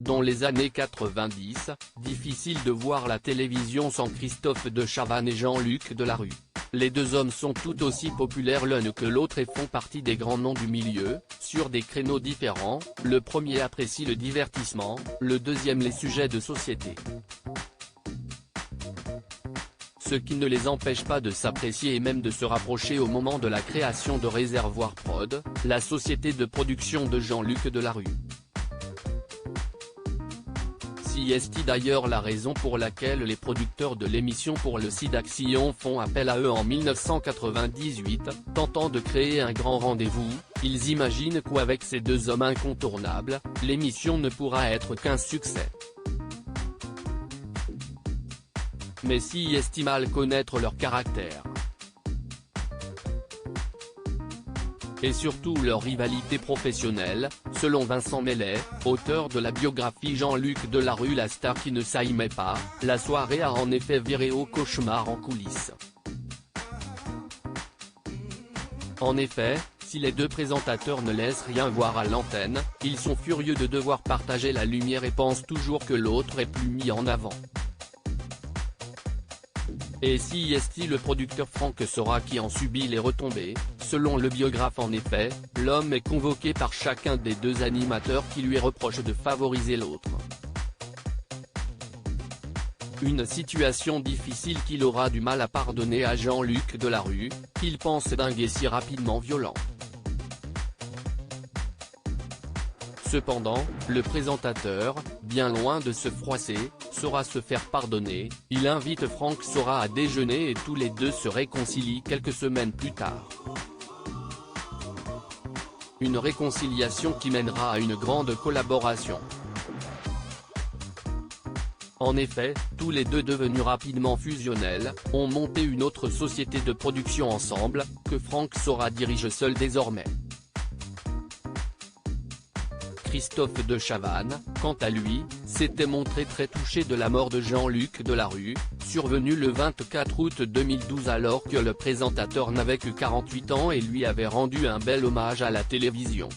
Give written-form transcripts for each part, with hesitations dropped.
Dans les années 90, difficile de voir la télévision sans Christophe de Chavannes et Jean-Luc Delarue. Les deux hommes sont tout aussi populaires l'un que l'autre et font partie des grands noms du milieu, sur des créneaux différents, le premier apprécie le divertissement, le deuxième les sujets de société. Ce qui ne les empêche pas de s'apprécier et même de se rapprocher au moment de la création de Réservoir Prod, la société de production de Jean-Luc Delarue. C'est d'ailleurs la raison pour laquelle les producteurs de l'émission pour le site Action font appel à eux en 1998, tentant de créer un grand rendez-vous. Ils imaginent qu'avec ces deux hommes incontournables, l'émission ne pourra être qu'un succès. Mais s'y estiment mal connaître leur caractère. Et surtout leur rivalité professionnelle, selon Vincent Mellet, auteur de la biographie Jean-Luc Delarue la star qui ne s'aimait pas, la soirée a en effet viré au cauchemar en coulisses. En effet, si les deux présentateurs ne laissent rien voir à l'antenne, ils sont furieux de devoir partager la lumière et pensent toujours que l'autre est plus mis en avant. Et si le producteur Franck Sora qui en subit les retombées, selon le biographe en effet, l'homme est convoqué par chacun des deux animateurs qui lui reprochent de favoriser l'autre. Une situation difficile qu'il aura du mal à pardonner à Jean-Luc Delarue, qu'il pense dingue et si rapidement violent. Cependant, le présentateur, bien loin de se froisser, saura se faire pardonner, il invite Franck Sora à déjeuner et tous les deux se réconcilient quelques semaines plus tard. Une réconciliation qui mènera à une grande collaboration. En effet, tous les deux devenus rapidement fusionnels, ont monté une autre société de production ensemble, que Franck Sora dirige seul désormais. Christophe de Chavannes, quant à lui, s'était montré très touché de la mort de Jean-Luc Delarue, survenue le 24 août 2012 alors que le présentateur n'avait que 48 ans et lui avait rendu un bel hommage à la télévision.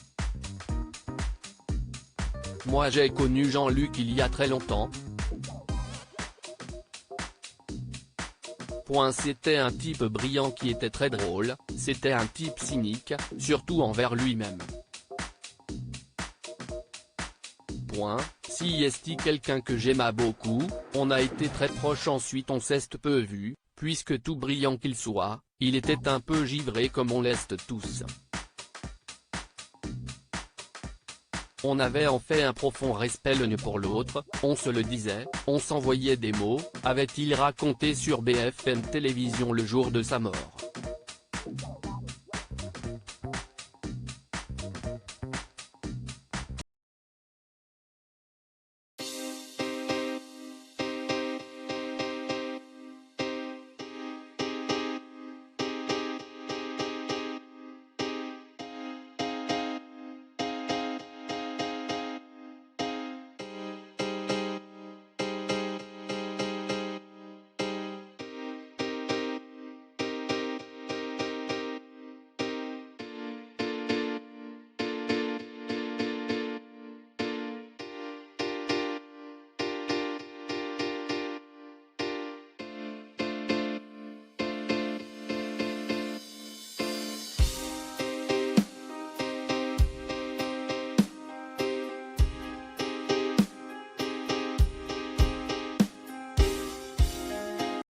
Moi j'ai connu Jean-Luc il y a très longtemps. C'était un type brillant qui était très drôle, c'était un type cynique, surtout envers lui-même. C'est quelqu'un que j'aimais beaucoup, on a été très proches ensuite on s'est peu vu, puisque tout brillant qu'il soit, il était un peu givré comme on l'est tous. On avait en fait un profond respect l'un pour l'autre, on se le disait, on s'envoyait des mots, avait-il raconté sur BFM Télévision le jour de sa mort.